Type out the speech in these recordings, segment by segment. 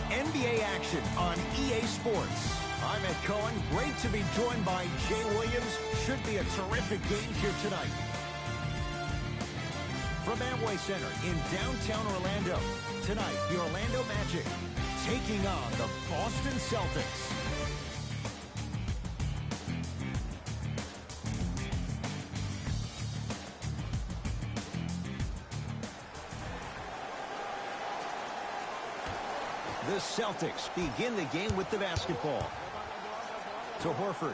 NBA action on EA Sports. I'm Ed Cohen. Great to be joined by Jay Williams. Should be a terrific game here tonight. From Amway Center in downtown Orlando, tonight the Orlando Magic taking on the Boston Celtics. The Celtics begin the game with the basketball. To Horford.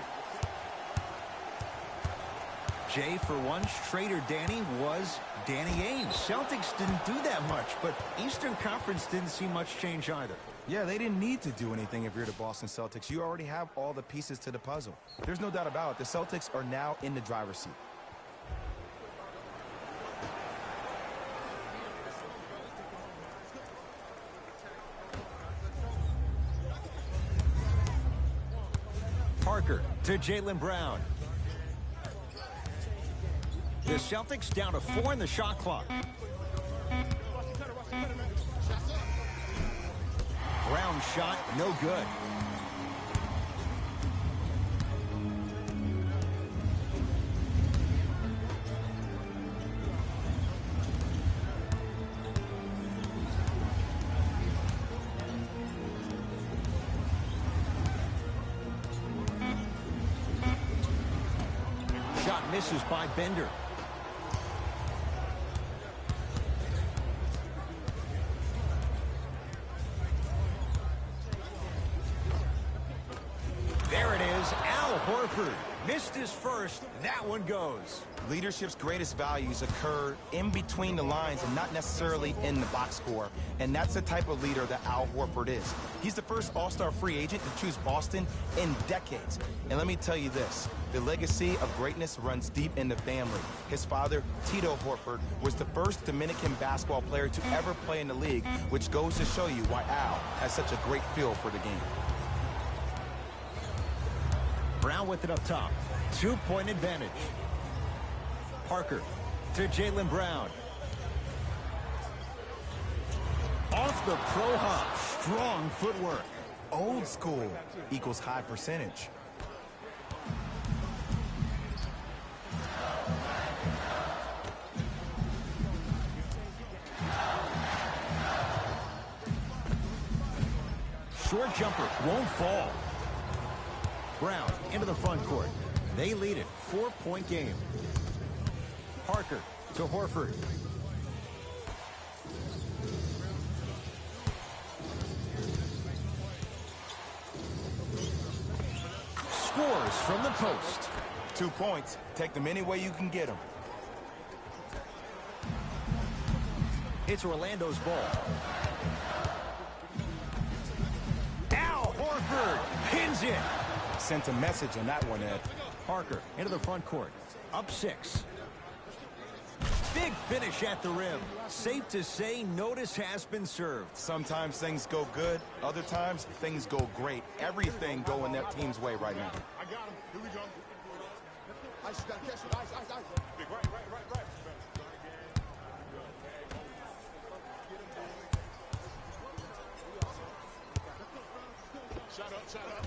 Jay, for once, Trader Danny was Danny Ainge. Celtics didn't do that much, but Eastern Conference didn't see much change either. Yeah, they didn't need to do anything if you're the Boston Celtics. You already have all the pieces to the puzzle. There's no doubt about it. The Celtics are now in the driver's seat. Parker to Jaylen Brown. The Celtics down to 4 in the shot clock. Brown shot, no good. Shot misses by Bender. There it is, Al Horford. Missed his first, that one goes. Leadership's greatest values occur in between the lines and not necessarily in the box score. And that's the type of leader that Al Horford is. He's the first all-star free agent to choose Boston in decades. And let me tell you this, the legacy of greatness runs deep in the family. His father, Tito Horford, was the first Dominican basketball player to ever play in the league, which goes to show you why Al has such a great feel for the game. Brown with it up top. 2-point advantage. Parker to Jaylen Brown. Off the pro hop. Strong footwork. Old school equals high percentage. Short jumper won't fall. Brown into the front court. They lead it. 4-point game. Parker to Horford. Scores from the post. 2 points. Take them any way you can get them. It's Orlando's ball. Al Horford pins it. Sent a message on that one, Ed. Parker into the front court. Up 6. Big finish at the rim. Safe to say notice has been served. Sometimes things go good. Other times things go great. Everything going that team's way right now. I got him. Here we go. Ice, you gotta catch it. Ice. Big right. Shut up.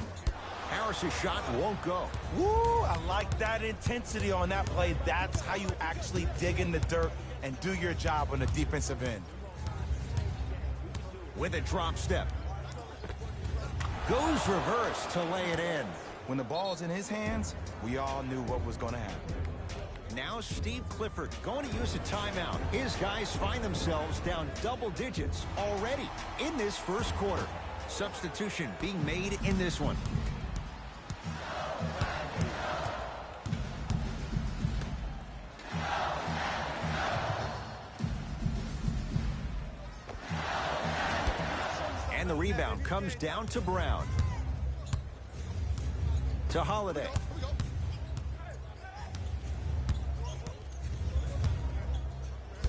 Harris's shot won't go. Woo! I like that intensity on that play. That's how you actually dig in the dirt and do your job on the defensive end. With a drop step. Goes reverse to lay it in. When the ball's in his hands, we all knew what was going to happen. Now Steve Clifford going to use a timeout. His guys find themselves down double digits already in this first quarter. Substitution being made in this one. And the rebound comes down to Brown. To Holiday.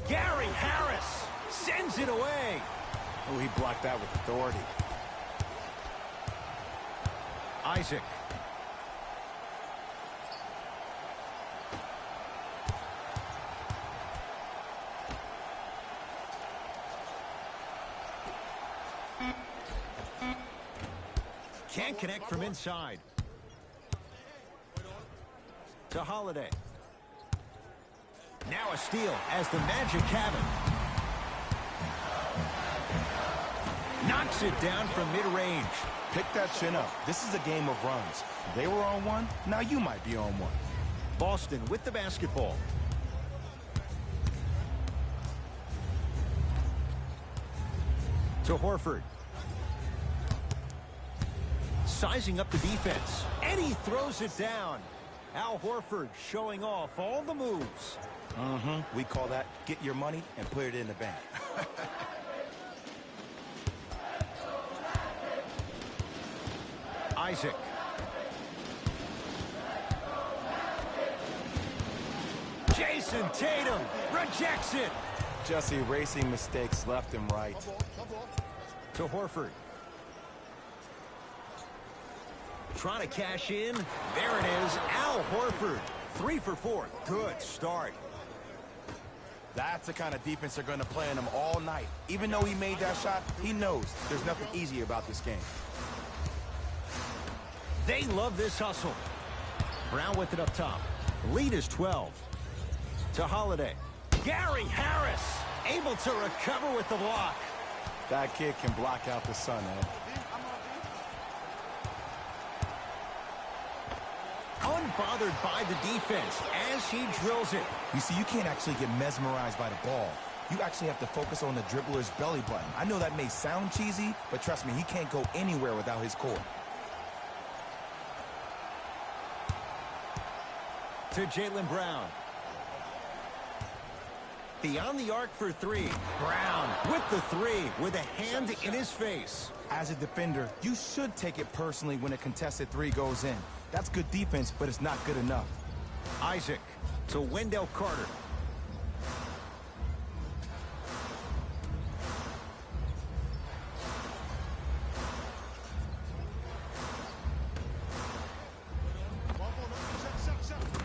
Gary Harris sends it away. Oh, he blocked that with authority. Isaac. Can't connect from inside. To Holiday. Now a steal as the Magic have it. Knocks it down from mid-range. Pick that chin up. This is a game of runs. They were on one, now you might be on one. Boston with the basketball. To Horford. Sizing up the defense. And he throws it down. Al Horford showing off all the moves. We call that get your money and put it in the bank. Isaac. Jason Tatum rejects it. Just erasing mistakes left and right. To Horford. Trying to cash in. There it is. Al Horford. 3 for 4. Good start. That's the kind of defense they're going to play on him all night. Even though he made that shot, he knows there's nothing easy about this game. They love this hustle. Brown with it up top. Lead is 12. To Holiday. Gary Harris able to recover with the block. That kid can block out the sun, Ed. Unbothered by the defense as he drills it. You see, you can't actually get mesmerized by the ball. You actually have to focus on the dribbler's belly button. I know that may sound cheesy, but trust me, he can't go anywhere without his core. To Jaylen Brown. Beyond the arc for 3. Brown with the 3 with a hand in his face. As a defender, you should take it personally when a contested 3 goes in. That's good defense, but it's not good enough. Isaac to Wendell Carter.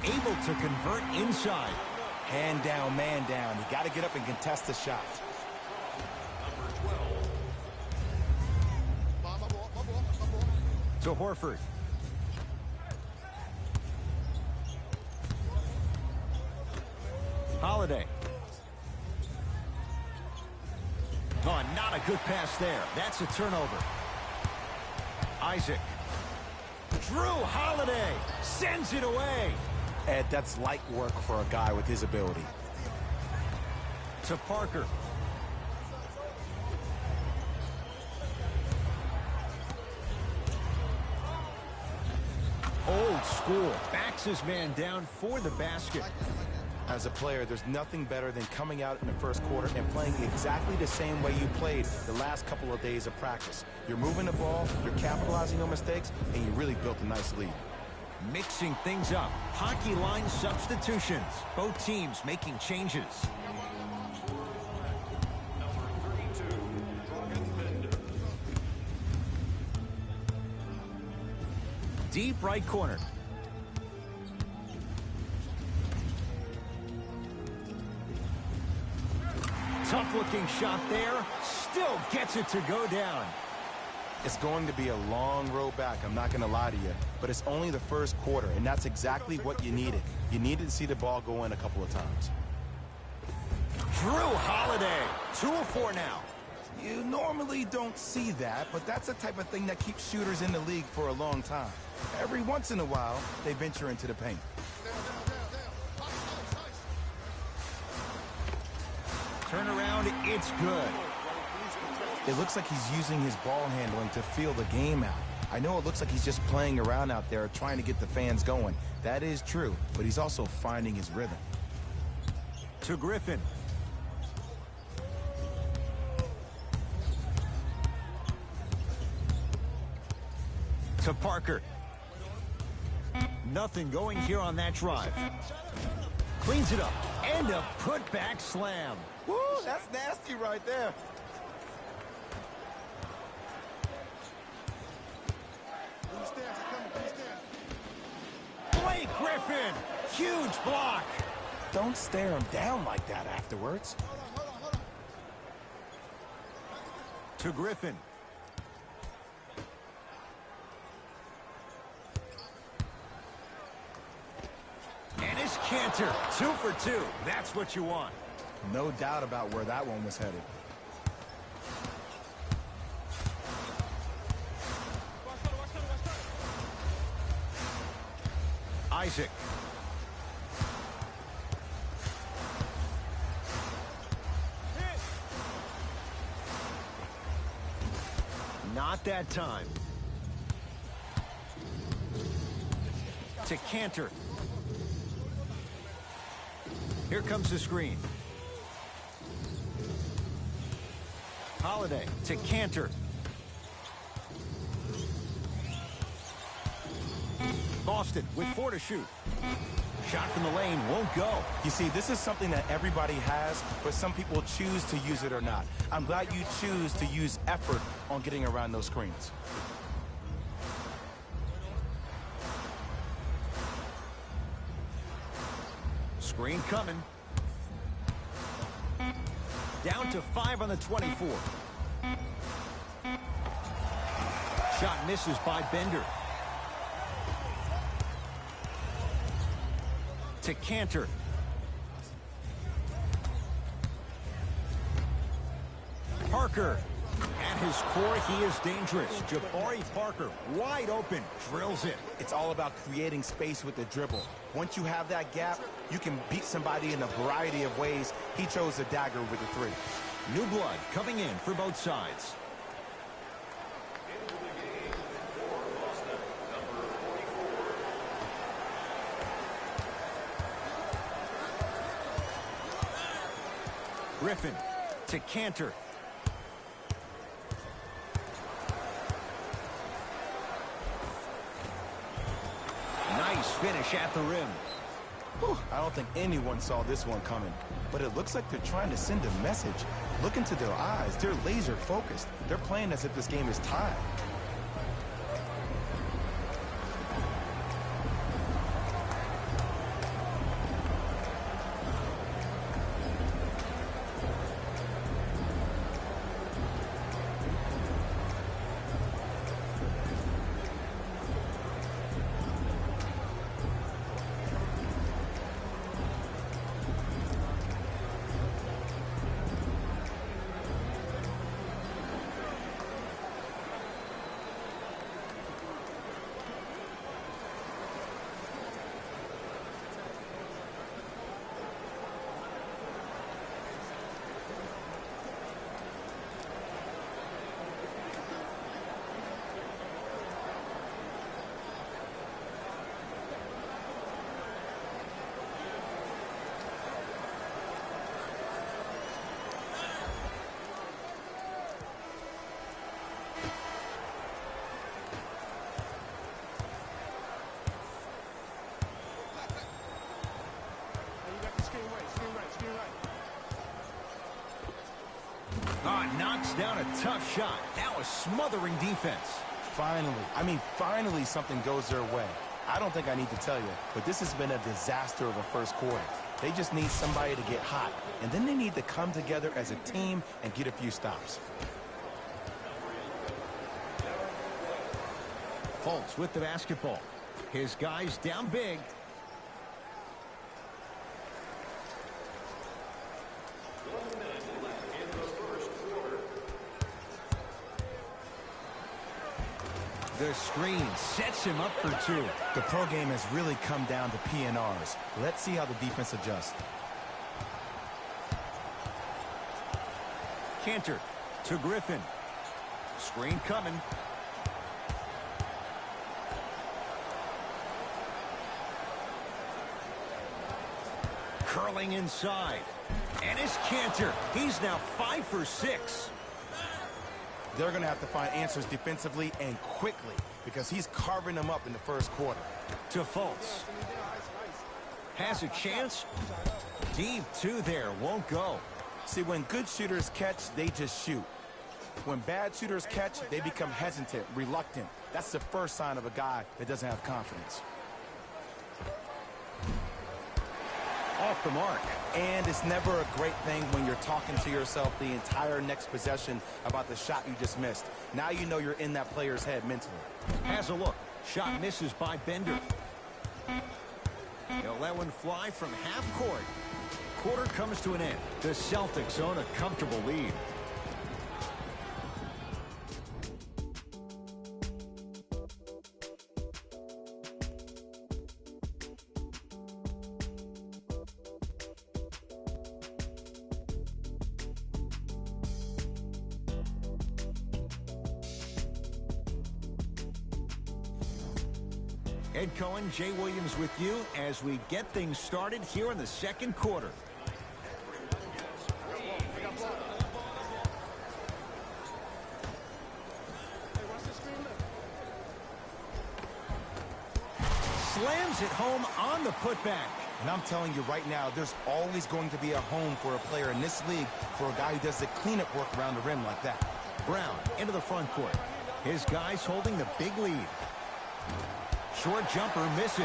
Able to convert inside. Hand down, man down. You got to get up and contest the shot. To Horford. Holiday. Oh, not a good pass there. That's a turnover. Isaac. Drew Holiday sends it away. Ed, that's light work for a guy with his ability. To Parker. Old school. Backs his man down for the basket. As a player, there's nothing better than coming out in the first quarter and playing exactly the same way you played the last couple of days of practice. You're moving the ball, you're capitalizing on mistakes, and you really built a nice lead. Mixing things up. Hockey line substitutions. Both teams making changes. Deep right corner. Tough looking shot there. Still gets it to go down. It's going to be a long road back, I'm not going to lie to you. But it's only the first quarter, and that's exactly what you needed. You needed to see the ball go in a couple of times. Drew Holiday. 2 of 4 now. You normally don't see that, but that's the type of thing that keeps shooters in the league for a long time. Every once in a while, they venture into the paint. Turn around, it's good. It looks like he's using his ball handling to feel the game out. I know it looks like he's just playing around out there trying to get the fans going. That is true, but he's also finding his rhythm. To Griffin. To Parker. Nothing going here on that drive. Cleans it up. And a putback slam. Woo, that's nasty right there. Blake Griffin. Huge block. Don't stare him down like that afterwards. To Griffin. Cantor, 2 for 2. That's what you want. No doubt about where that one was headed. Isaac. Not that time. To Cantor. Here comes the screen. Holiday to Cantor. Boston with 4 to shoot. Shot from the lane won't go. You see, this is something that everybody has, but some people choose to use it or not. I'm glad you choose to use effort on getting around those screens. Screen coming. Down to 5 on the 24. Shot misses by Bender. To Cantor. Parker. At his core, he is dangerous. Jabari Parker, wide open, drills it. It's all about creating space with the dribble. Once you have that gap, you can beat somebody in a variety of ways. He chose a dagger with the 3. New blood coming in for both sides. Griffin to Cantor. Nice finish at the rim. Whew, I don't think anyone saw this one coming, but it looks like they're trying to send a message. Look into their eyes. They're laser focused. They're playing as if this game is tied. Knocks down a tough shot. Now a smothering defense. Finally something goes their way. I don't think I need to tell you, but this has been a disaster of a first quarter. They just need somebody to get hot, and then they need to come together as a team and get a few stops. Fultz with the basketball. His guys down big. The screen sets him up for 2. The pro game has really come down to PNRs. Let's see how the defense adjusts. Cantor to Griffin. Screen coming. Curling inside. And it's Cantor. He's now 5 for 6. They're going to have to find answers defensively and quickly because he's carving them up in the first quarter. To Fultz. Has a chance. Deep 2 there. Won't go. See, when good shooters catch, they just shoot. When bad shooters catch, they become hesitant, reluctant. That's the first sign of a guy that doesn't have confidence. Off the mark. And it's never a great thing when you're talking to yourself the entire next possession about the shot you just missed. Now you know you're in that player's head mentally. Has a look. Shot misses by Bender. He'll let one fly from half court. Quarter comes to an end. The Celtics own a comfortable lead. Ed Cohen, Jay Williams with you as we get things started here in the second quarter. Slams it home on the putback. And I'm telling you right now, there's always going to be a home for a player in this league for a guy who does the cleanup work around the rim like that. Brown into the front court. His guys holding the big lead. Short jumper misses.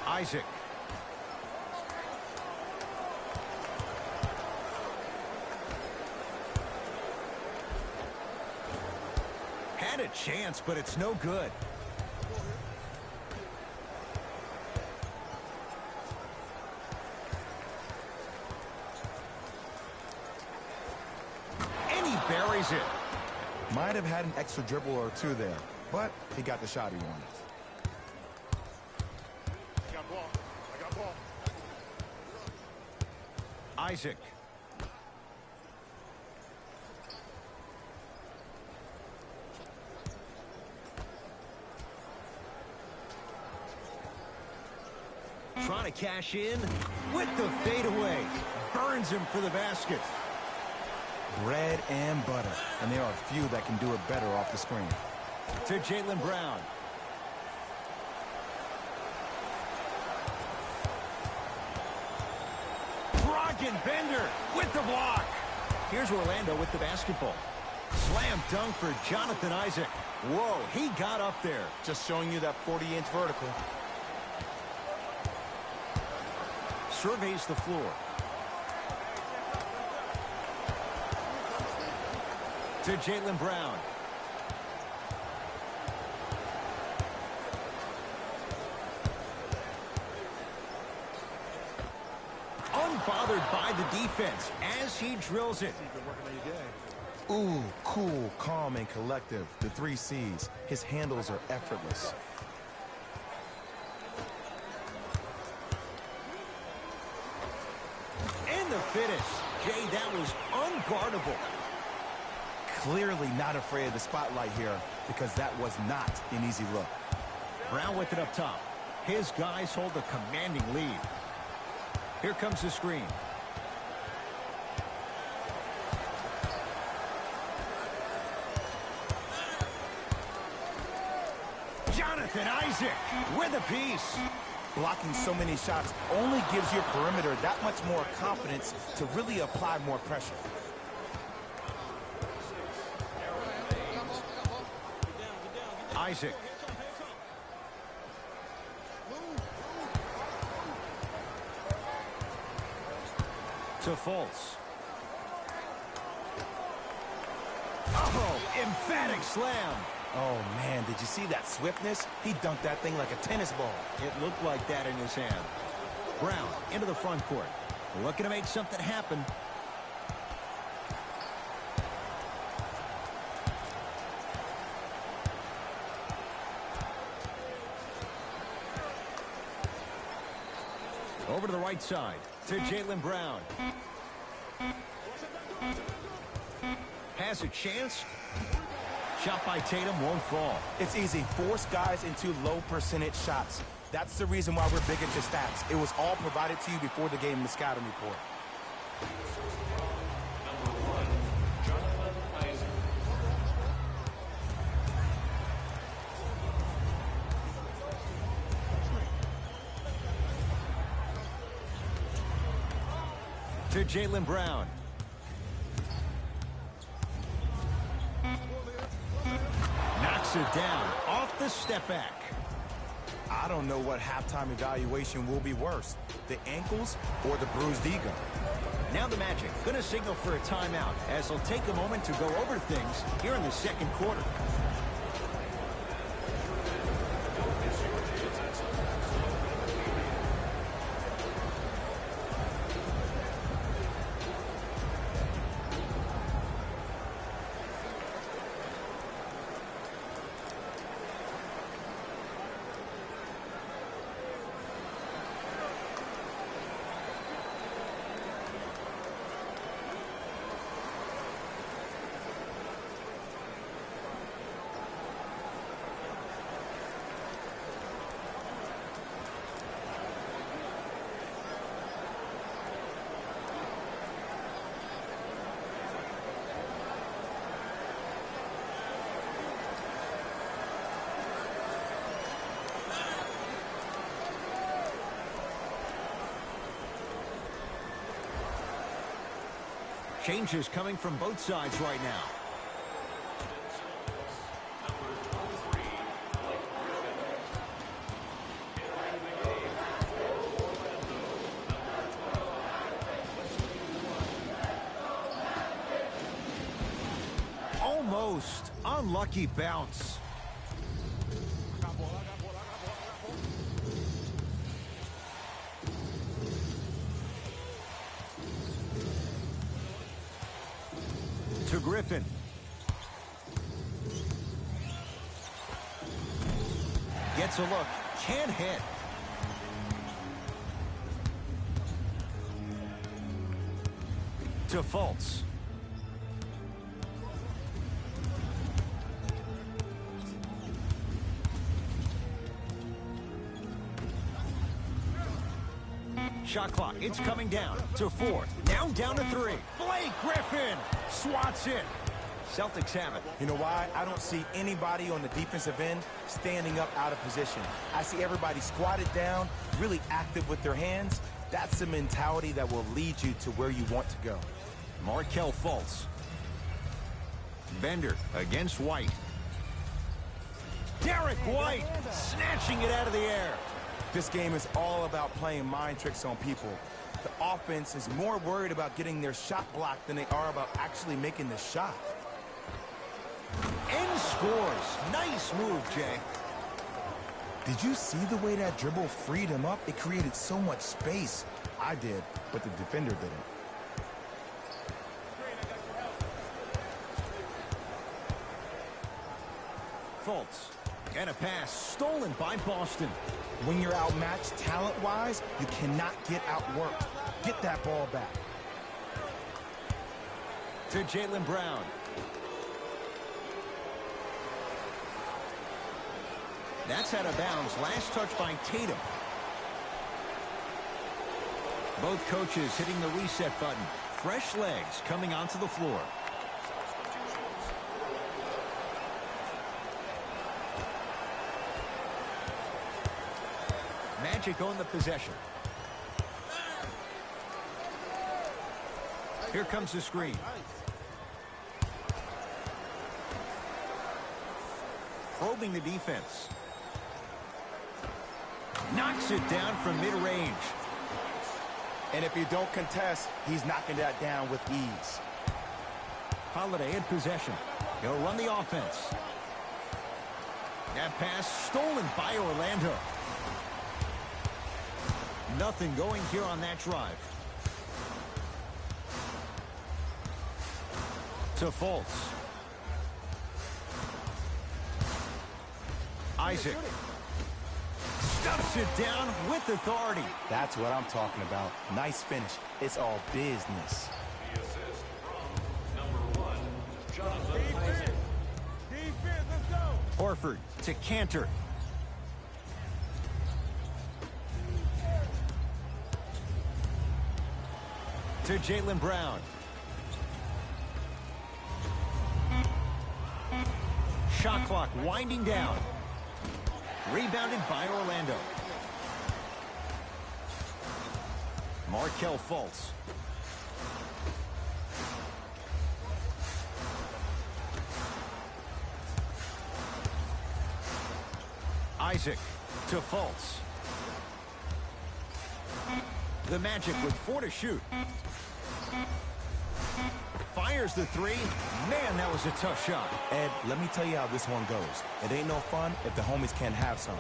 Isaac. Had a chance, but it's no good. And he buries it. Might have had an extra dribble or two there, but he got the shot he wanted. I got ball. I got ball. Isaac. Trying to cash in with the fadeaway. Burns him for the basket. Bread and butter, and there are few that can do it better off the screen. To Jaylen Brown. Bender with the block. Here's Orlando with the basketball. Slam dunk for Jonathan Isaac. Whoa, he got up there. Just showing you that 40-inch vertical. Surveys the floor. To Jaylen Brown. Unbothered by the defense as he drills it. Ooh, cool, calm, and collective. The 3 C's. His handles are effortless. And the finish. Jay, that was unguardable. Clearly not afraid of the spotlight here because that was not an easy look. Brown with it up top. His guys hold a commanding lead. Here comes the screen. Jonathan Isaac with a piece. Blocking so many shots only gives your perimeter that much more confidence to really apply more pressure. Isaac. To Fultz. Oh, emphatic slam. Oh, man, did you see that swiftness? He dunked that thing like a tennis ball. It looked like that in his hand. Brown into the front court. Looking to make something happen. Over to the right side to Jaylen Brown. Has a chance. Shot by Tatum won't fall. It's easy. Force guys into low percentage shots. That's the reason why we're big into stats. It was all provided to you before the game in the scouting report. To Jaylen Brown. Knocks it down off the step back. I don't know what halftime evaluation will be worse, the ankles or the bruised ego. Now the Magic going to signal for a timeout as they'll take a moment to go over things here in the second quarter. Changes coming from both sides right now. Almost unlucky bounce. To Griffin. Gets a look. Can't hit. To Fultz. Shot clock, it's coming down to 4. Now down to 3. Blake Griffin swats it. Celtics have it. You know why? I don't see anybody on the defensive end standing up out of position. I see everybody squatted down, really active with their hands. That's the mentality that will lead you to where you want to go. Markelle Fultz. Bender against White. Derek White snatching it out of the air. This game is all about playing mind tricks on people. The offense is more worried about getting their shot blocked than they are about actually making the shot. And scores. Nice move, Jay. Did you see the way that dribble freed him up? It created so much space. I did, but the defender didn't. Fultz. And a pass stolen by Boston. When you're outmatched talent-wise, you cannot get outworked. Get that ball back. To Jaylen Brown. That's out of bounds. Last touch by Tatum. Both coaches hitting the reset button. Fresh legs coming onto the floor. Magic own the possession. Here comes the screen. Probing the defense. Knocks it down from mid-range. And if you don't contest, he's knocking that down with ease. Holiday in possession. He'll run the offense. That pass stolen by Orlando. Nothing going here on that drive. To Fultz. Isaac. Stuffs it down with authority. That's what I'm talking about. Nice finish. It's all business. The assist from number 1, Jonathan Isaac. Defense, let's go. Horford to Cantor. To Jaylen Brown. Shot clock winding down. Rebounded by Orlando. Markelle Fultz. Isaac to Fultz. The Magic with 4 to shoot. Fires the 3. Man, that was a tough shot. Ed, let me tell you how this one goes. It ain't no fun if the homies can't have some.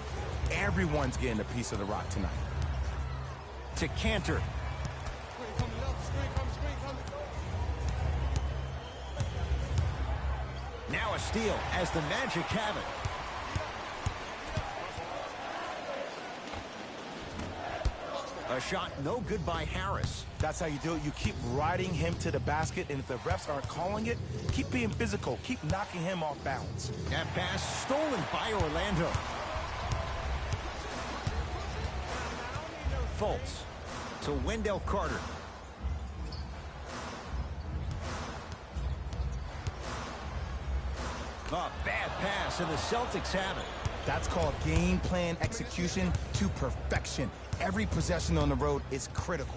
Everyone's getting a piece of the rock tonight. To Cantor. Screen coming left, screen coming. Now a steal as the Magic have it. A shot no good by Harris. That's how you do it. You keep riding him to the basket, and if the refs aren't calling it, keep being physical. Keep knocking him off balance. That pass stolen by Orlando. Fultz to Wendell Carter. A bad pass, and the Celtics have it. That's called game plan execution to perfection. Every possession on the road is critical.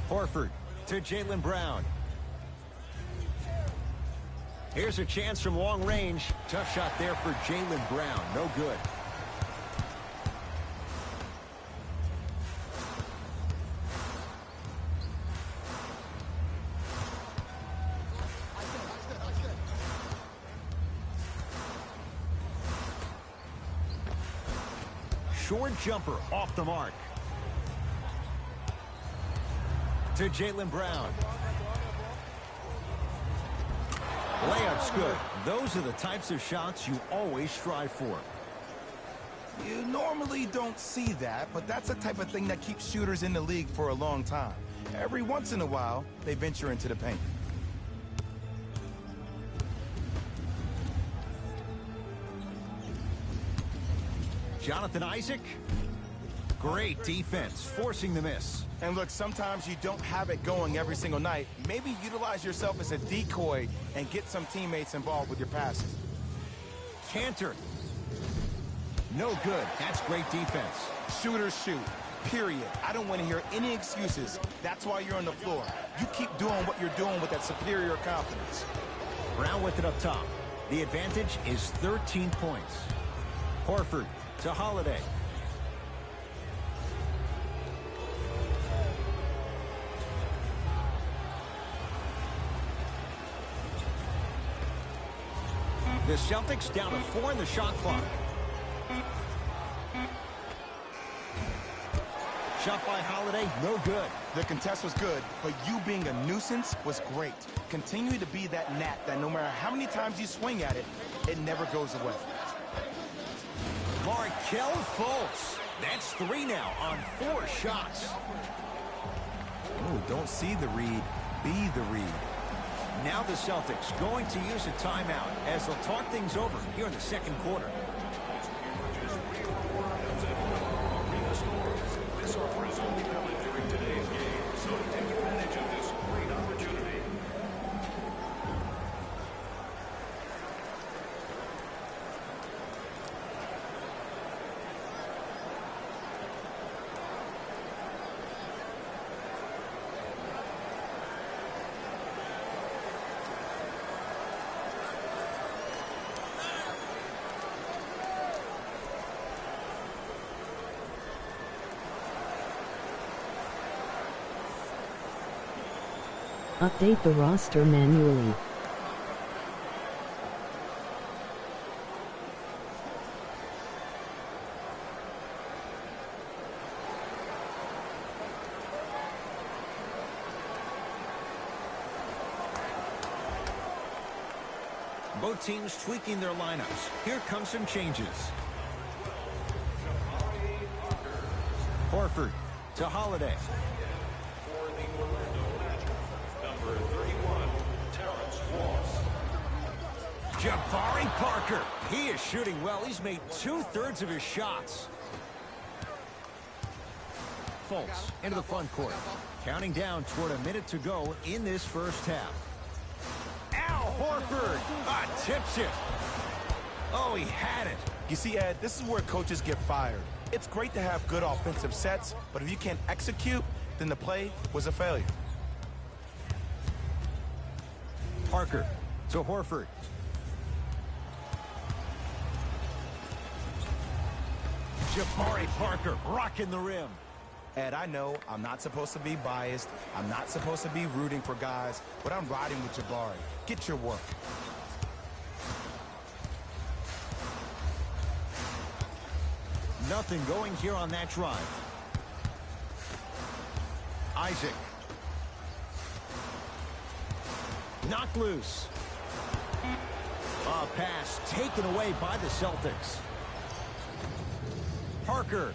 Horford to Jaylen Brown. Here's a chance from long range. Tough shot there for Jaylen Brown. No good. Short jumper off the mark. To Jaylen Brown. Layup's good. Those are the types of shots you always strive for. You normally don't see that, but that's the type of thing that keeps shooters in the league for a long time. Every once in a while, they venture into the paint. Jonathan Isaac. Great defense, forcing the miss. And look, sometimes you don't have it going every single night. Maybe utilize yourself as a decoy and get some teammates involved with your passes. Cantor. No good. That's great defense. Shooters shoot, period. I don't want to hear any excuses. That's why you're on the floor. You keep doing what you're doing with that superior confidence. Brown with it up top. The advantage is 13 points. Horford to Holiday. The Celtics down to 4 in the shot clock. Shot by Holiday, no good. The contest was good, but you being a nuisance was great. Continue to be that gnat that no matter how many times you swing at it, it never goes away. Markelle Fultz. That's 3 now on 4 shots. Oh, don't see the read, be the read. Now the Celtics going to use a timeout as they'll talk things over here in the second quarter. This offer is only valid during today's game, so take advantage of this great opportunity. Update the roster manually. Both teams tweaking their lineups. Here come some changes. Horford to Holiday. For the Orlando Magic, number 31, Terrence Ross. Jabari Parker. He is shooting well. He's made 2/3 of his shots. Fultz into the front court. Counting down toward a minute to go in this first half. Al Horford tips it. Oh, he had it. You see, Ed, this is where coaches get fired. It's great to have good offensive sets, but if you can't execute, then the play was a failure. Parker to Horford. Jabari Parker rocking the rim. Ed, I know I'm not supposed to be biased. I'm not supposed to be rooting for guys, but I'm riding with Jabari. Get your work. Nothing going here on that drive. Isaac. Knocked loose. A pass taken away by the Celtics. Parker.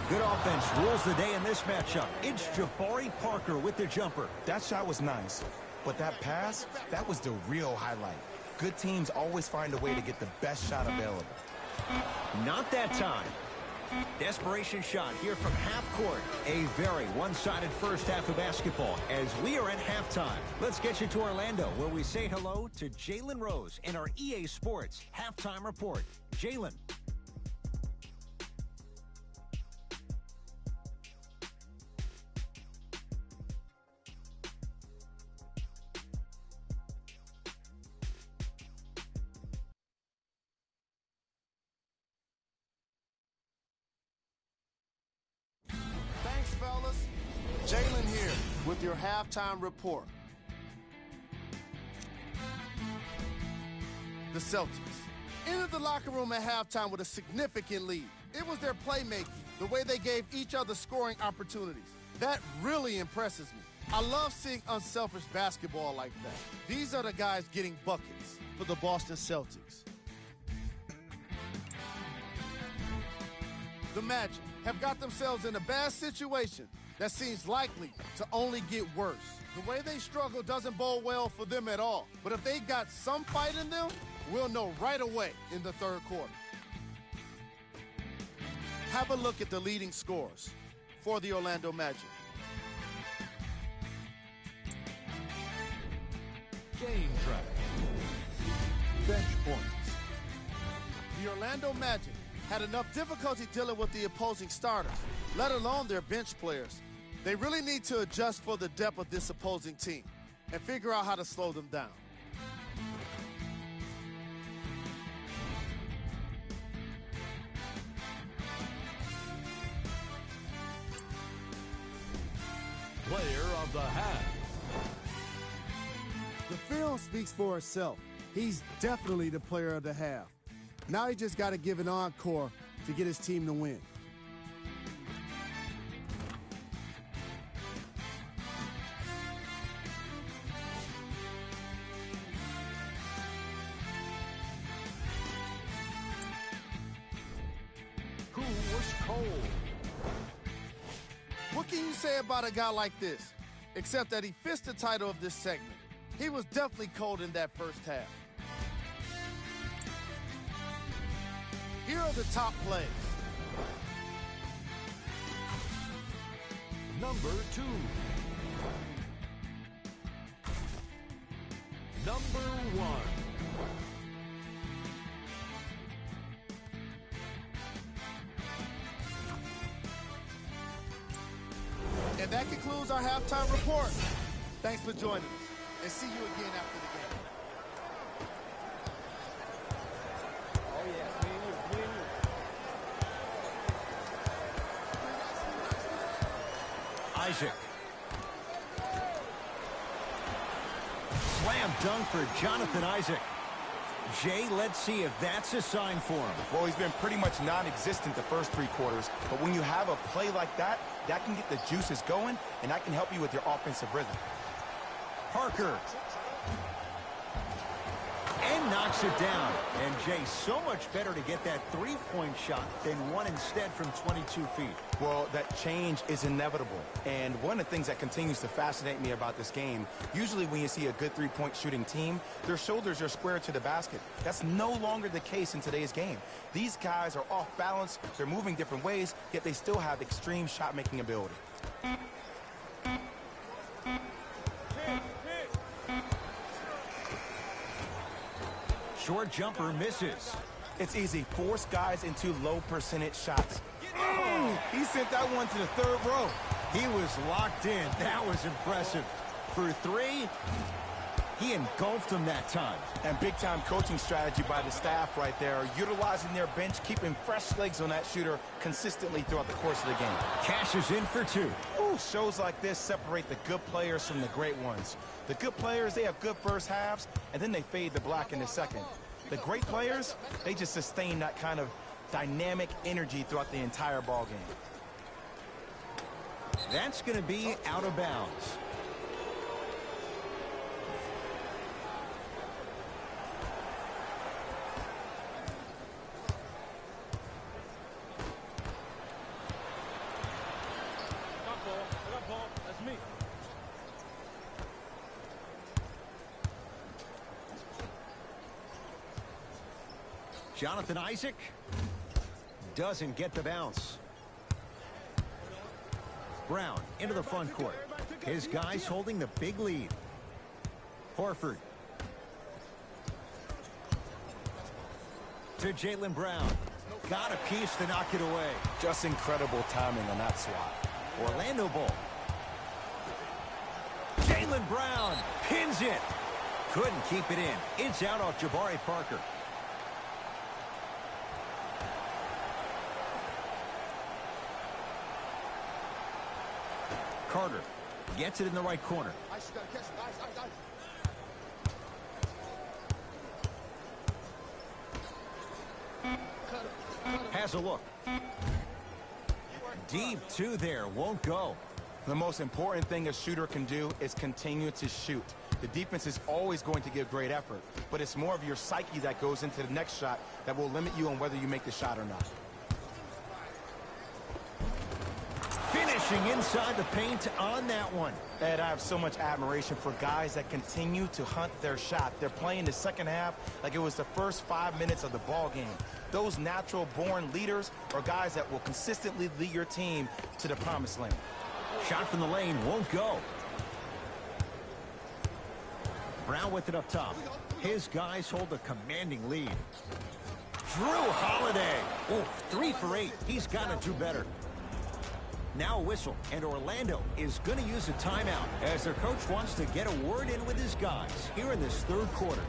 Good offense rules the day in this matchup. It's Jabari Parker with the jumper. That shot was nice, but that pass, that was the real highlight. Good teams always find a way to get the best shot available. Not that time. Desperation shot here from half court. A very one-sided first half of basketball as we are at halftime. Let's get you to Orlando where we say hello to Jalen Rose in our EA Sports halftime report. Jalen. here with your halftime report. The Celtics entered the locker room at halftime with a significant lead. It was their playmaking, the way they gave each other scoring opportunities. That really impresses me. I love seeing unselfish basketball like that. These are the guys getting buckets for the Boston Celtics. The Magic have got themselves in a bad situation that seems likely to only get worse. The way they struggle doesn't bode well for them at all. But if they got some fight in them, we'll know right away in the third quarter. Have a look at the leading scorers for the Orlando Magic. Game track. Bench points. The Orlando Magic had enough difficulty dealing with the opposing starters, let alone their bench players. They really need to adjust for the depth of this opposing team and figure out how to slow them down. Player of the half. The film speaks for itself. He's definitely the player of the half. Now he just got to give an encore to get his team to win. Who was cold? What can you say about a guy like this? Except that he fits the title of this segment. He was definitely cold in that first half. Here are the top plays. Number 2. Number 1. And that concludes our halftime report. Thanks for joining us, and see you again after the game. Oh, yeah, me and you. Isaac. Slam dunk for Jonathan Isaac. Jay, let's see if that's a sign for him. Well, he's been pretty much non-existent the first 3 quarters, but when you have a play like that, that can get the juices going, and that can help you with your offensive rhythm. Parker. And knocks it down. And Jay, so much better to get that three-point shot than one instead from 22 feet. Well, that change is inevitable. And one of the things that continues to fascinate me about this game, usually when you see a good three-point shooting team, their shoulders are square to the basket. That's no longer the case in today's game. These guys are off balance, they're moving different ways, yet they still have extreme shot-making ability. Short jumper misses. It's easy. Force guys into low percentage shots. Oh, he sent that one to the third row. He was locked in. That was impressive. For 3, he engulfed him that time. And big-time coaching strategy by the staff right there, utilizing their bench, keeping fresh legs on that shooter consistently throughout the course of the game. Cash is in for 2. Ooh, shows like this separate the good players from the great ones. The good players, they have good first halves, and then they fade to black in the second. The great players, they just sustain that kind of dynamic energy throughout the entire ball game. That's going to be out of bounds. That's me. Jonathan Isaac doesn't get the bounce. Brown into the front court. His guys holding the big lead. Horford. To Jaylen Brown. Got a piece to knock it away. Just incredible timing on that swat. Orlando ball. Jaylen Brown pins it. Couldn't keep it in. It's out off Jabari Parker. Carter. Gets it in the right corner. Has a look. Deep two there, won't go. The most important thing a shooter can do is continue to shoot. The defense is always going to give great effort, but it's more of your psyche that goes into the next shot that will limit you on whether you make the shot or not. Finishing inside the paint on that one. Ed, I have so much admiration for guys that continue to hunt their shot. They're playing the second half like it was the first 5 minutes of the ball game. Those natural-born leaders are guys that will consistently lead your team to the promised land. Shot from the lane won't go. Brown with it up top. His guys hold a commanding lead. Drew Holiday. Oh, 3 for 8. He's got to do better. Now a whistle, and Orlando is going to use a timeout as their coach wants to get a word in with his guys here in this third quarter.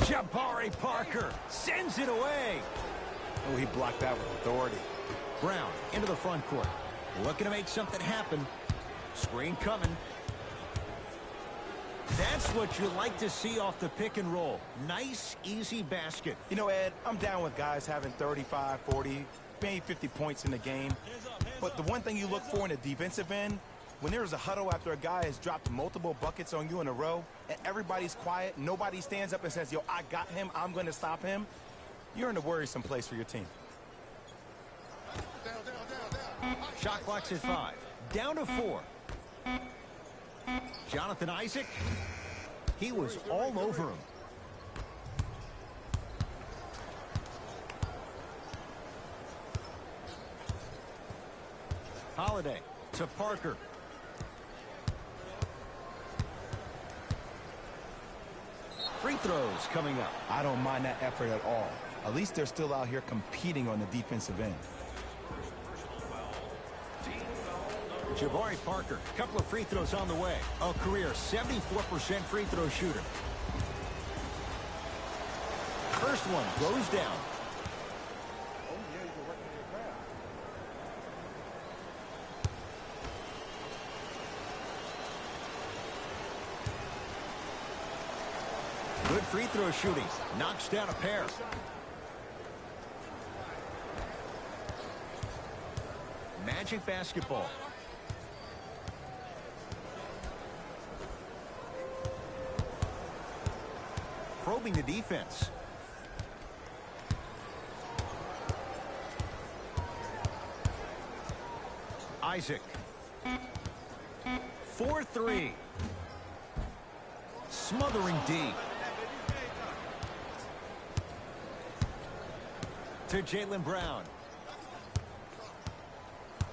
Jabari Parker sends it away. Oh, he blocked that with authority. Brown into the front court. Looking to make something happen. Screen coming. That's what you like to see off the pick and roll. Nice, easy basket. You know, Ed, I'm down with guys having 35, 40, maybe 50 points in the game. But the one thing you look for in the defensive end, when there's a huddle after a guy has dropped multiple buckets on you in a row, and everybody's quiet, nobody stands up and says, yo, I got him, I'm going to stop him, you're in a worrisome place for your team. Shot clock's at 5. Down to 4. Jonathan Isaac. He was all over him. Holiday to Parker. Free throws coming up. I don't mind that effort at all. At least they're still out here competing on the defensive end. Jabari Parker, a couple of free throws on the way. A career 74% free throw shooter. First one goes down. Good free throw shooting. Knocks down a pair. Magic basketball. Probing the defense. Isaac. 4-3. Smothering deep. To Jaylen Brown.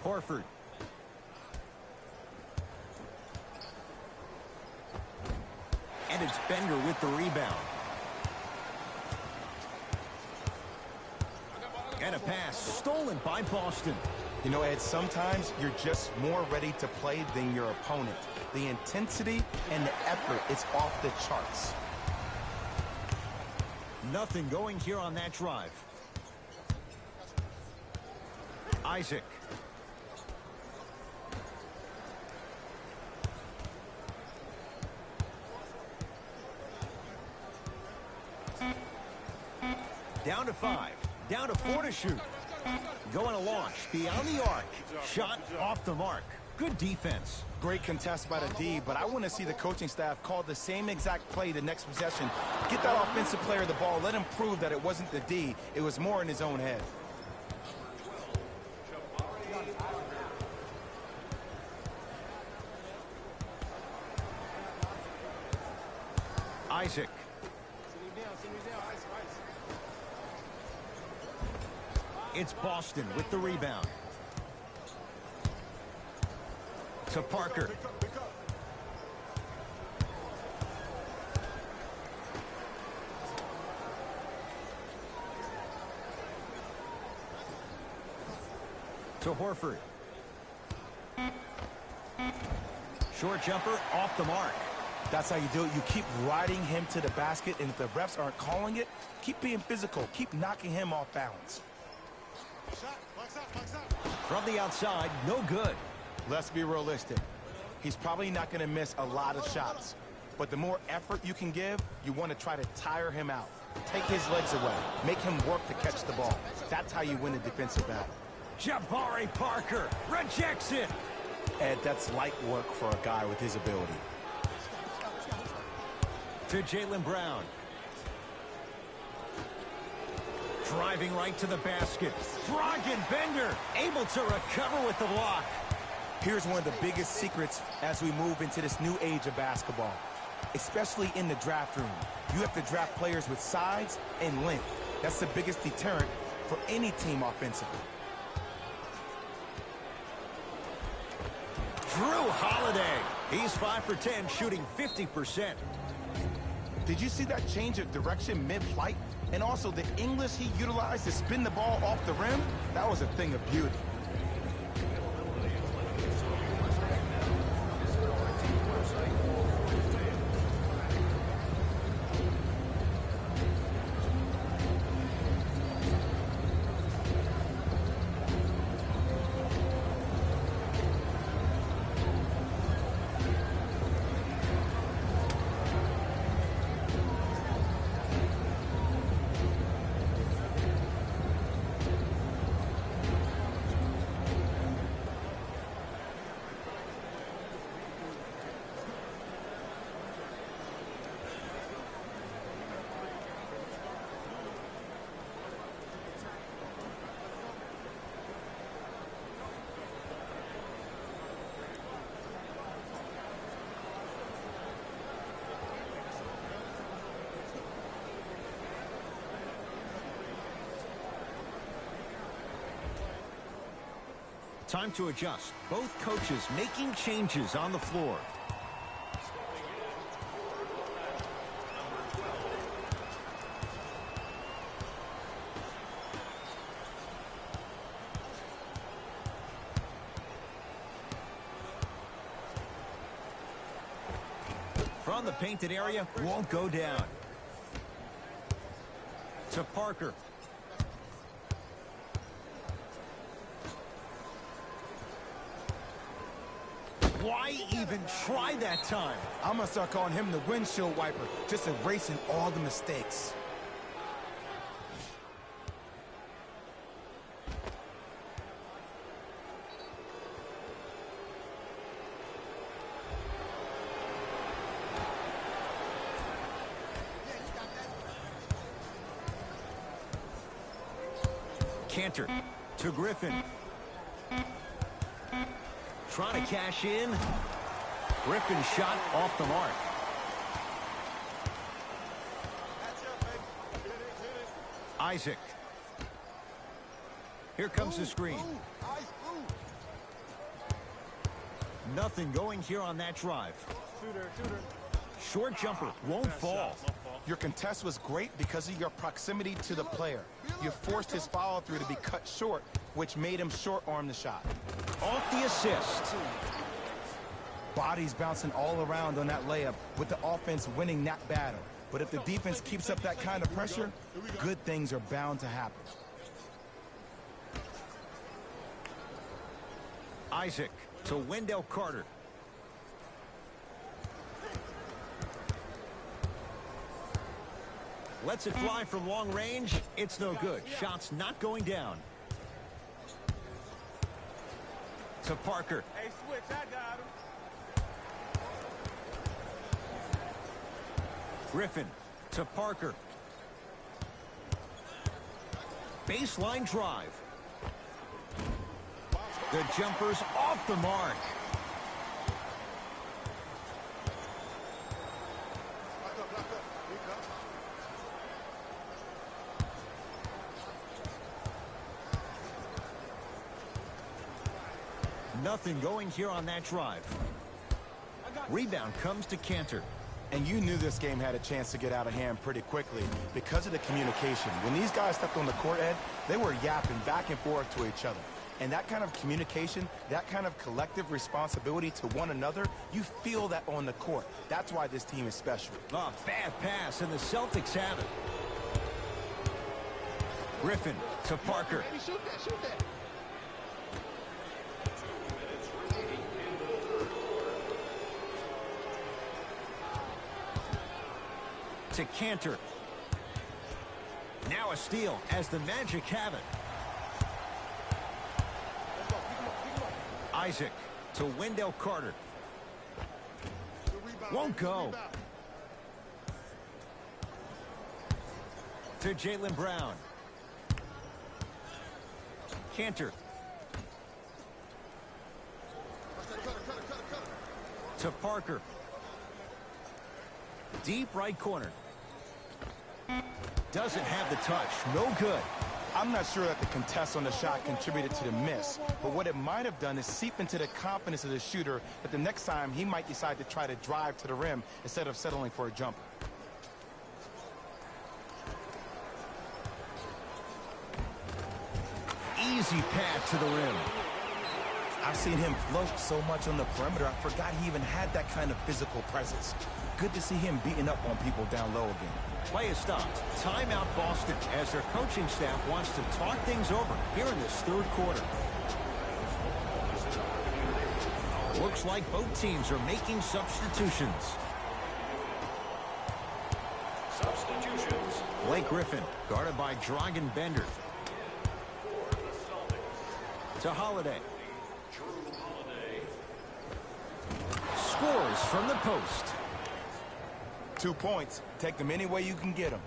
Horford. And it's Bender with the rebound. And a pass stolen by Boston. You know, Ed, sometimes you're just more ready to play than your opponent. The intensity and the effort is off the charts. Nothing going here on that drive. Isaac. Down to 5. Down to 4 to shoot. Going to launch. Beyond the arc. Shot off the mark. Good defense. Great contest by the D, but I want to see the coaching staff call the same exact play the next possession. Get that offensive player the ball. Let him prove that it wasn't the D. It was more in his own head. Isaac. It's Boston with the rebound. To Parker. To Horford. Short jumper off the mark. That's how you do it. You keep riding him to the basket, and if the refs aren't calling it, keep being physical. Keep knocking him off balance. From the outside, no good. Let's be realistic. He's probably not going to miss a lot of shots. But the more effort you can give, you want to try to tire him out. Take his legs away. Make him work to catch the ball. That's how you win a defensive battle. Jabari Parker rejects it. Ed, that's light work for a guy with his ability. To Jaylen Brown. Driving right to the basket. Dragan Bender able to recover with the block. Here's one of the biggest secrets as we move into this new age of basketball, especially in the draft room. You have to draft players with size and length. That's the biggest deterrent for any team offensively. Drew Holiday. He's 5 for 10, shooting 50%. Did you see that change of direction mid-flight? And also the English he utilized to spin the ball off the rim? That was a thing of beauty. Time to adjust. Both coaches making changes on the floor. From the painted area, won't go down. To Parker. Why even try that time? I'm going to start calling him the windshield wiper, just erasing all the mistakes. Cantor to Griffin. Trying to cash in. Griffin shot off the mark. Isaac. Here comes the screen. Nothing going here on that drive. Short jumper won't fall. Your contest was great because of your proximity to the player. You forced his follow-through to be cut short, which made him short-arm the shot. Off the assist. Bodies bouncing all around on that layup with the offense winning that battle. But if the defense keeps up that kind of pressure, good things are bound to happen. Isaac to Wendell Carter. Lets it fly from long range. It's no good. Shot's not going down. To Parker. Hey, switch, I got him. Griffin to Parker. Baseline drive. The jumper's off the mark. Nothing going here on that drive. Rebound comes to Cantor. And you knew this game had a chance to get out of hand pretty quickly because of the communication. When these guys stepped on the court, Ed, they were yapping back and forth to each other. And that kind of communication, that kind of collective responsibility to one another, you feel that on the court. That's why this team is special. Oh, bad pass, and the Celtics have it. Griffin to Parker. Baby, shoot that, shoot that. To Cantor. Now a steal as the Magic have it. Isaac to Wendell Carter. Won't go. To Jaylen Brown. Cantor. To Parker. Deep right corner. Doesn't have the touch. No good. I'm not sure that the contest on the shot contributed to the miss, but what it might have done is seep into the confidence of the shooter that the next time he might decide to try to drive to the rim instead of settling for a jumper. Easy pass to the rim. I've seen him float so much on the perimeter, I forgot he even had that kind of physical presence. Good to see him beating up on people down low again. Play is stopped. Timeout Boston as their coaching staff wants to talk things over here in this third quarter. Looks like both teams are making substitutions. Substitutions. Blake Griffin guarded by Dragan Bender. To Holiday. Scores from the post. 2 points. Take them any way you can get them.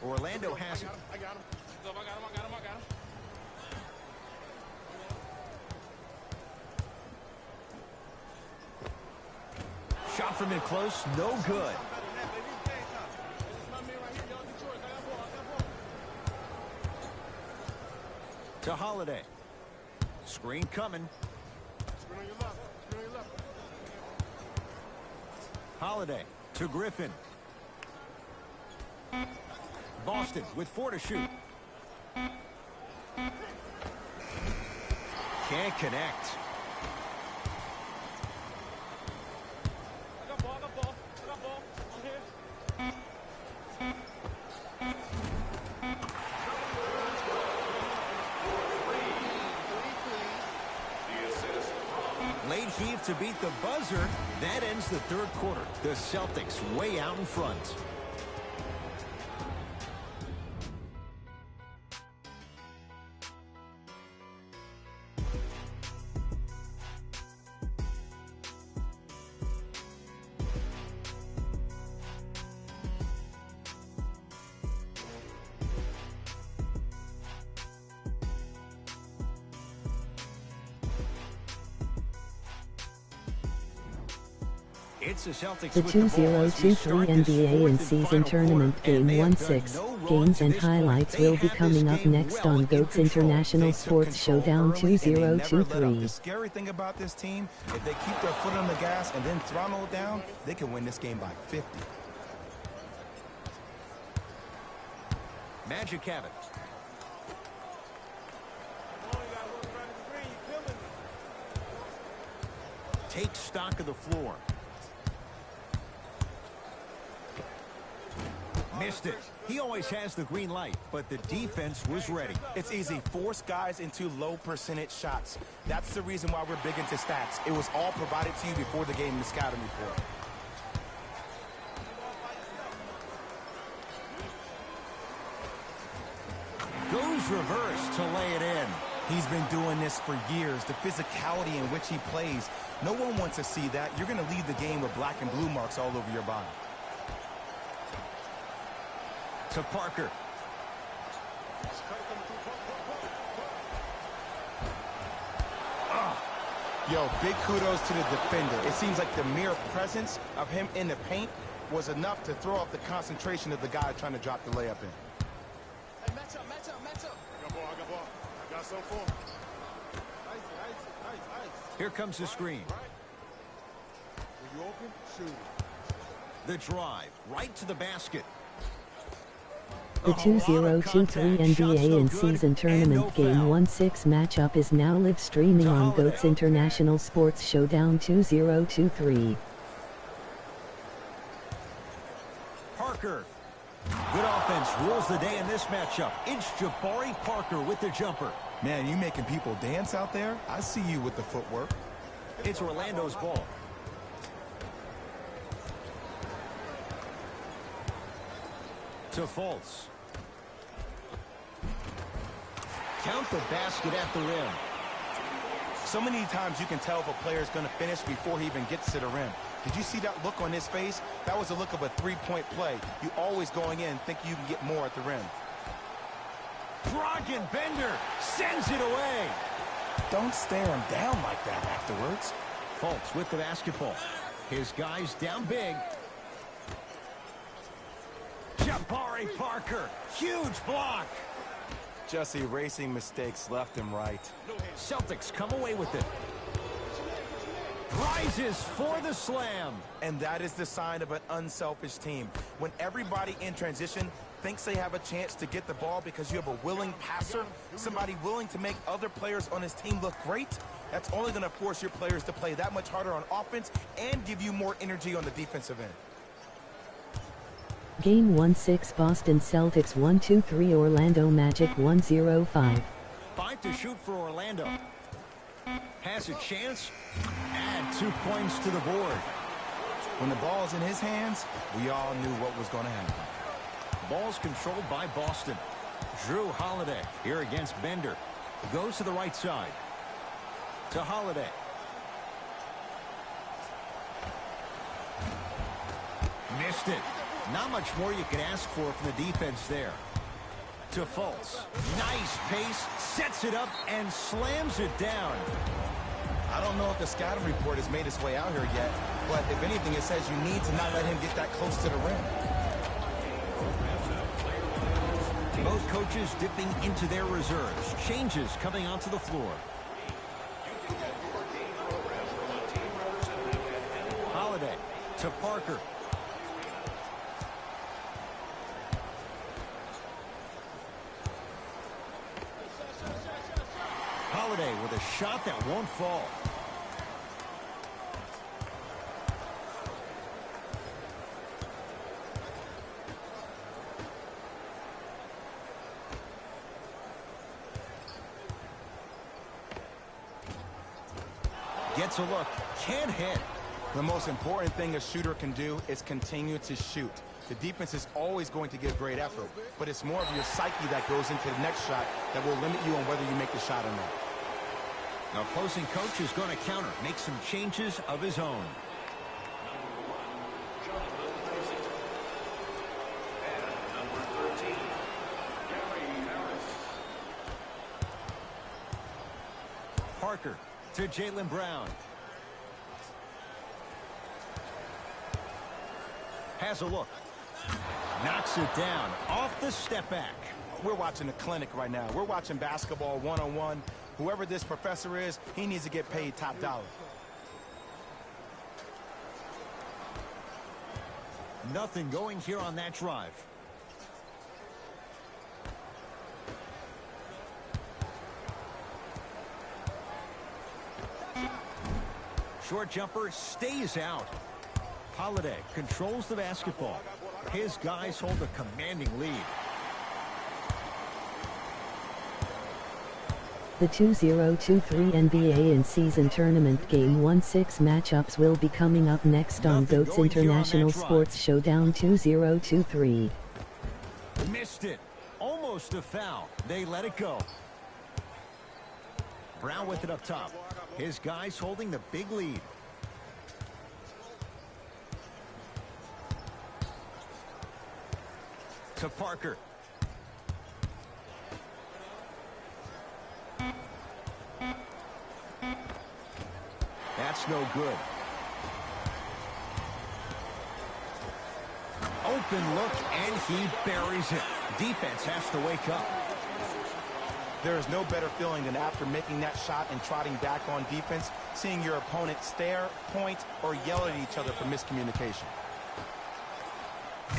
Orlando has it. I got him. I got him. Shot from in close, no good. To Holiday. Screen coming. Screen on your left. Screen on your left. Holiday to Griffin. Boston with 4 to shoot. Can't connect. I got ball. I'm here. Late heave to beat the buzzer. That ends the third quarter. The Celtics way out in front. It's the Celtics The with the ball as we 2023 start this NBA fourth and and season final tournament quarter, and Game they have done 1-6 no wrong games to and this point. highlights They will be had this coming up game next well on in GOAT's control. International They took Sports control Showdown early, and they never let up. 2023. The scary thing about this team, if they keep their foot on the gas and then throttle it down, they can win this game by 50. Magic have it. Take stock of the floor. Missed it. He always has the green light, but the defense was ready. It's easy. Force guys into low percentage shots. That's the reason why we're big into stats. It was all provided to you before the game in the scouting report. reverse to lay it in. He's been doing this for years. The physicality in which he plays, no one wants to see that. You're going to leave the game with black and blue marks all over your body. To Parker. Yo, big kudos to the defender. It seems like the mere presence of him in the paint was enough to throw off the concentration of the guy trying to drop the layup in. Hey, match up. I got ball. I got some for him. Ice. Here comes the screen. When you open, shoot. The drive, right to the basket. The A lot of 2023 contact. Shots NBA no in good, Season and Tournament no Game foul. 1/6 matchup is now live streaming To on Holiday. GOAT's International Sports Showdown 2023. Parker. Good offense rules the day in this matchup. It's Jabari Parker with the jumper. Man, you making people dance out there? I see you with the footwork. It's Orlando's ball. To Fultz. Count the basket at the rim. So many times you can tell if a player is going to finish before he even gets to the rim. Did you see that look on his face? That was a look of a three-point play. You always going in think you can get more at the rim. Brogdon Bender sends it away. Don't stare him down like that afterwards. Fultz with the basketball. His guys down big. Jabari Parker. Huge block. Just erasing mistakes left and right. Celtics come away with it. Rises for the slam. And that is the sign of an unselfish team. When everybody in transition thinks they have a chance to get the ball because you have a willing passer, somebody willing to make other players on his team look great, that's only going to force your players to play that much harder on offense and give you more energy on the defensive end. Game 1/6 Boston Celtics 1-2-3 Orlando Magic 1-0-5. 5 to shoot for Orlando. Has a chance. Add 2 points to the board. When the ball is in his hands, we all knew what was going to happen. Ball's controlled by Boston. Drew Holiday here against Bender. Goes to the right side. To Holiday. Missed it. Not much more you can ask for from the defense there. To Fultz. Nice pace. Sets it up and slams it down. I don't know if the scouting report has made its way out here yet, but if anything, it says you need to not let him get that close to the rim. Both coaches dipping into their reserves. Changes coming onto the floor. Holiday to Parker. Holiday with a shot that won't fall. Gets a look. Can't hit. The most important thing a shooter can do is continue to shoot. The defense is always going to give great effort, but it's more of your psyche that goes into the next shot that will limit you on whether you make the shot or not. The opposing coach is going to counter, make some changes of his own. Parker to Jaylen Brown. Has a look. Knocks it down off the step back. We're watching a clinic right now. We're watching basketball one-on-one. Whoever this professor is, he needs to get paid top dollar. Nothing going here on that drive. Short jumper stays out. Holiday controls the basketball. His guys hold a commanding lead. The 2023 NBA in-season tournament Game 1/6 matchups will be coming up next on Nothing GOAT's going here on International that drive. Sports Showdown 2023. Missed it. Almost a foul. They let it go. Brown with it up top. His guys holding the big lead. To Parker. That's no good. Open look, and he buries it. Defense has to wake up. There is no better feeling than after making that shot and trotting back on defense, seeing your opponent stare, point, or yell at each other for miscommunication.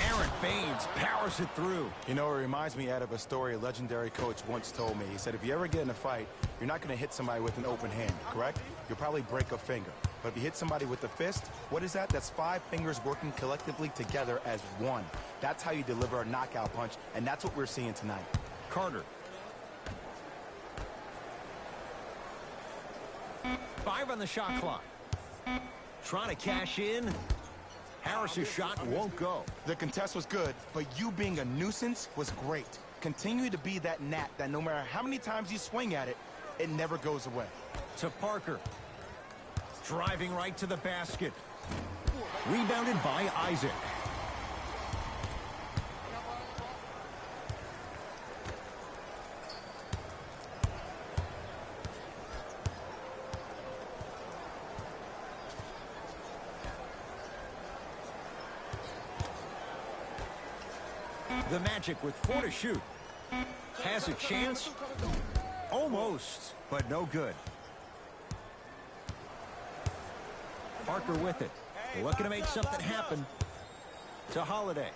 Aaron Baines powers it through. You know, it reminds me out of a story a legendary coach once told me. He said, if you ever get in a fight, you're not going to hit somebody with an open hand, correct? You'll probably break a finger. But if you hit somebody with a fist, what is that? That's 5 fingers working collectively together as one. That's how you deliver a knockout punch, and that's what we're seeing tonight. Carter. 5 on the shot clock. Trying to cash in. Harris's shot won't go. The contest was good, but you being a nuisance was great. Continue to be that gnat that no matter how many times you swing at it, it never goes away. To Parker. Driving right to the basket. Rebounded by Isaac. The Magic with 4 to shoot. Has a chance. Almost, but no good. Parker with it. Looking to make something happen. To Holiday.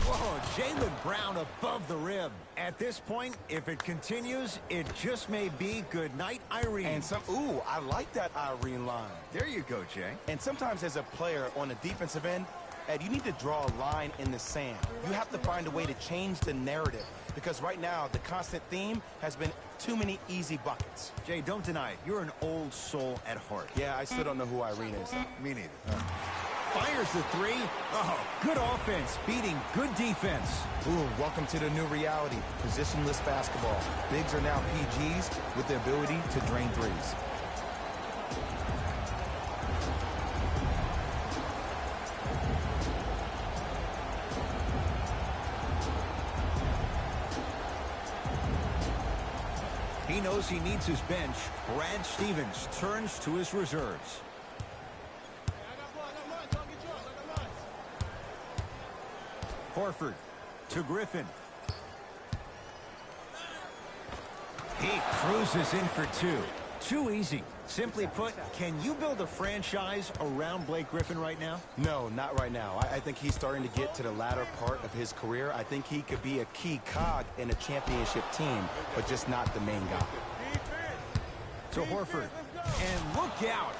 Whoa, Jaylen Brown above the rim. At this point, if it continues, it just may be good night, Irene. And ooh, I like that Irene line. There you go, Jay. And sometimes as a player on the defensive end, Ed, you need to draw a line in the sand. You have to find a way to change the narrative because right now the constant theme has been too many easy buckets. Jay, don't deny it. You're an old soul at heart. Yeah, I still don't know who Irene is. Me neither. Fires the 3. Oh, good offense beating good defense. Ooh, welcome to the new reality. Positionless basketball. Bigs are now PGs with the ability to drain threes. He knows he needs his bench. Brad Stevens turns to his reserves. Horford to Griffin. He cruises in for 2. Too easy. Simply put, can you build a franchise around Blake Griffin right now? No, not right now. I think he's starting to get to the latter part of his career. I think he could be a key cog in a championship team, but just not the main guy. To Horford. And look out.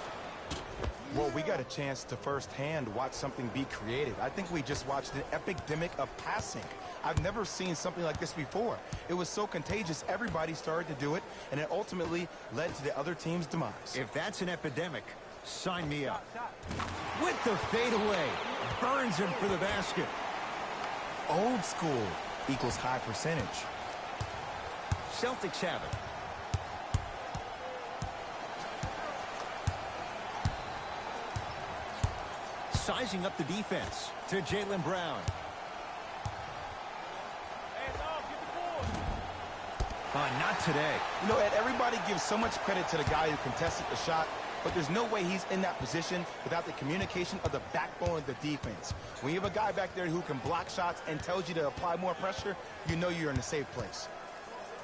Well, we got a chance to firsthand watch something be created. I think we just watched an epidemic of passing. I've never seen something like this before. It was so contagious, everybody started to do it, and it ultimately led to the other team's demise. If that's an epidemic, sign me up. With the fadeaway, burns him for the basket. Old school equals high percentage. Celtics have it. Sizing up the defense to Jaylen Brown. Not today. You know, Ed, everybody gives so much credit to the guy who contested the shot, but there's no way he's in that position without the communication of the backbone of the defense. When you have a guy back there who can block shots and tells you to apply more pressure, you know you're in a safe place.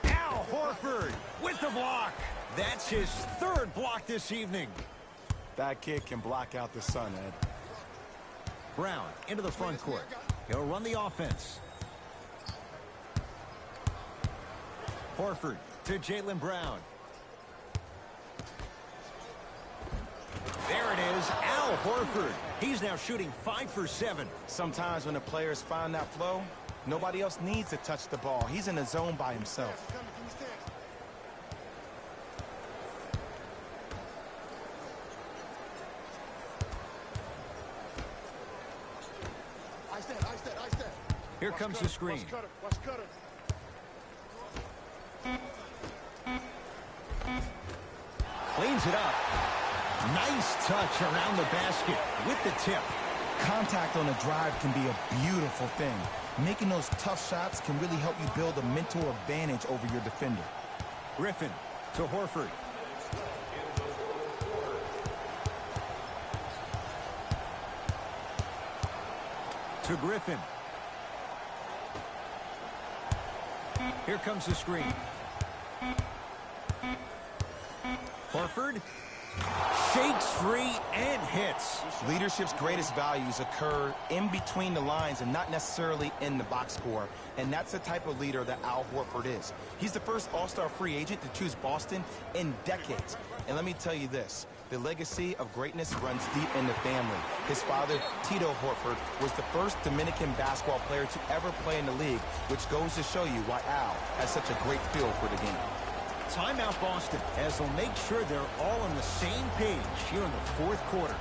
Al Horford with the block. That's his 3rd block this evening. That kid can block out the sun, Ed. Brown into the front court. He'll run the offense. Horford to Jaylen Brown. There it is, Al Horford. He's now shooting 5 for 7. Sometimes when the players find that flow, nobody else needs to touch the ball. He's in the zone by himself. Here comes the screen. Watch cutter. Cleans it up. Nice touch around the basket with the tip. Contact on a drive can be a beautiful thing. Making those tough shots can really help you build a mental advantage over your defender. Griffin to Horford. To Griffin. Here comes the screen. Horford shakes free and hits. Leadership's greatest values occur in between the lines and not necessarily in the box score. And that's the type of leader that Al Horford is. He's the first all-star free agent to choose Boston in decades. And let me tell you this, the legacy of greatness runs deep in the family. His father, Tito Horford, was the first Dominican basketball player to ever play in the league, which goes to show you why Al has such a great feel for the game. Timeout Boston, as they'll make sure they're all on the same page here in the fourth quarter.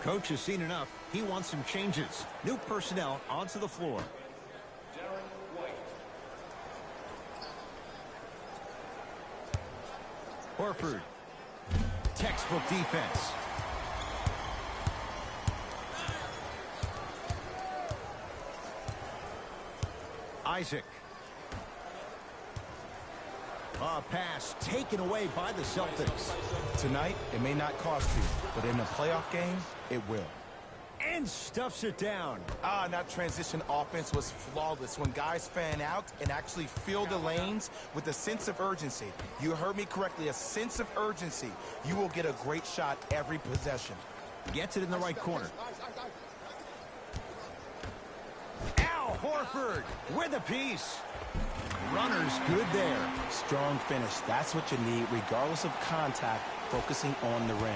Coach has seen enough. He wants some changes. New personnel onto the floor. Horford. Textbook defense. Isaac. A pass taken away by the Celtics. Tonight, it may not cost you, but in a playoff game, it will. And stuffs it down. That transition offense was flawless when guys fan out and actually fill the lanes with a sense of urgency. You heard me correctly, a sense of urgency. You will get a great shot every possession. Gets it in the right corner. Al Horford with a piece. Runner's good there. Strong finish. That's what you need, regardless of contact, focusing on the rim.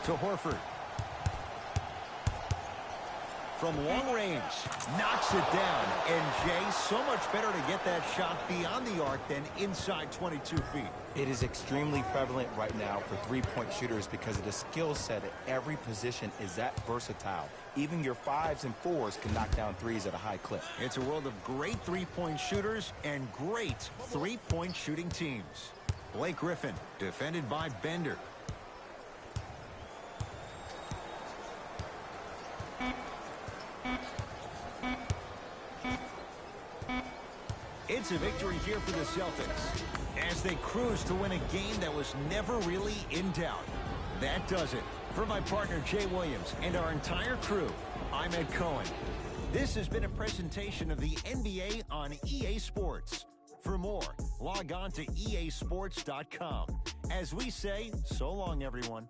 To Horford. From long range, knocks it down. And Jay, so much better to get that shot beyond the arc than inside 22 feet. It is extremely prevalent right now for three-point shooters because of the skill set at every position is that versatile. Even your 5s and 4s can knock down 3s at a high clip. It's a world of great three-point shooters and great three-point shooting teams. Blake Griffin, defended by Bender. It's a victory here for the Celtics as they cruise to win a game that was never really in doubt. That does it. For my partner Jay Williams and our entire crew, I'm Ed Cohen. This has been a presentation of the NBA on EA Sports. For more, log on to easports.com. As we say, so long, everyone.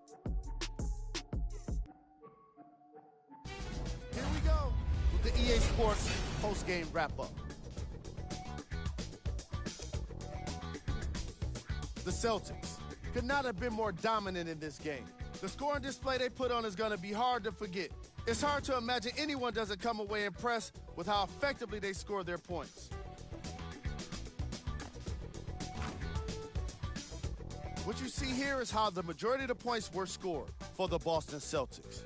Here we go with the EA Sports post-game wrap-up. The Celtics could not have been more dominant in this game. The scoring display they put on is going to be hard to forget. It's hard to imagine anyone doesn't come away impressed with how effectively they score their points. What you see here is how the majority of the points were scored for the Boston Celtics.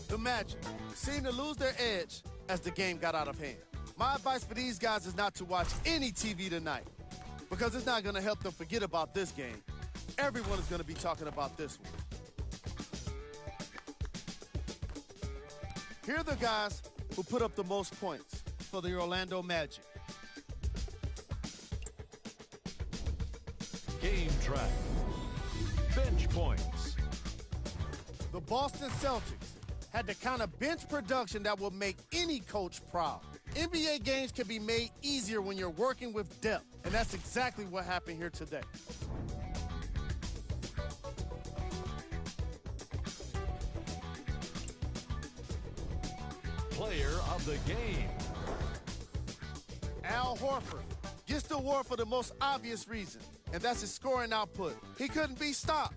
The Magic seemed to lose their edge as the game got out of hand. My advice for these guys is not to watch any TV tonight because it's not going to help them forget about this game. Everyone is going to be talking about this one. Here are the guys who put up the most points for the Orlando Magic. Game track. Bench points. The Boston Celtics had the kind of bench production that will make any coach proud. NBA games can be made easier when you're working with depth, and that's exactly what happened here today. Player of the game. Al Horford gets the award for the most obvious reason, and that's his scoring output. He couldn't be stopped,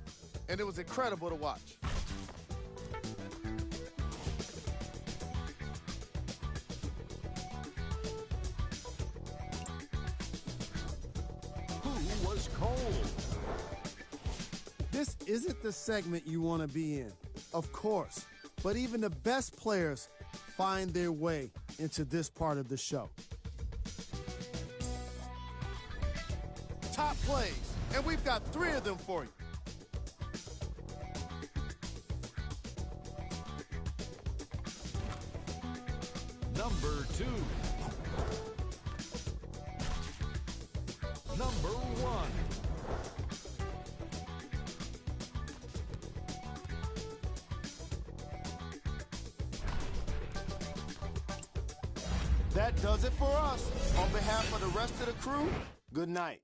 and it was incredible to watch. Who was cold? This isn't the segment you want to be in, of course, but even the best players find their way into this part of the show. Top plays, and we've got 3 of them for you. Number 2. Number 1. That does it for us. On behalf of the rest of the crew, good night.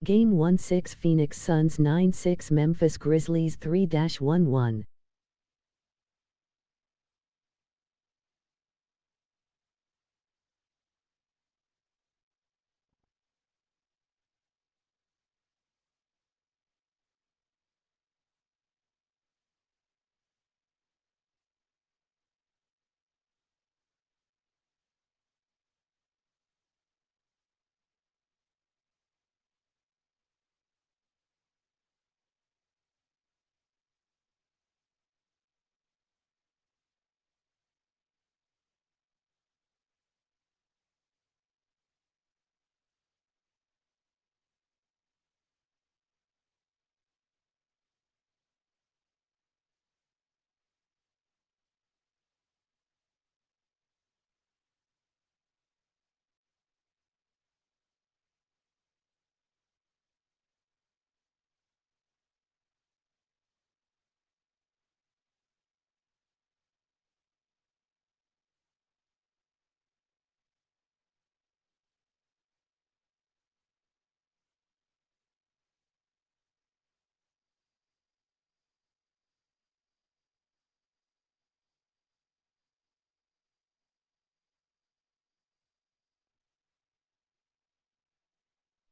Game 1-6 Phoenix Suns 9-6 Memphis Grizzlies 3-1-1.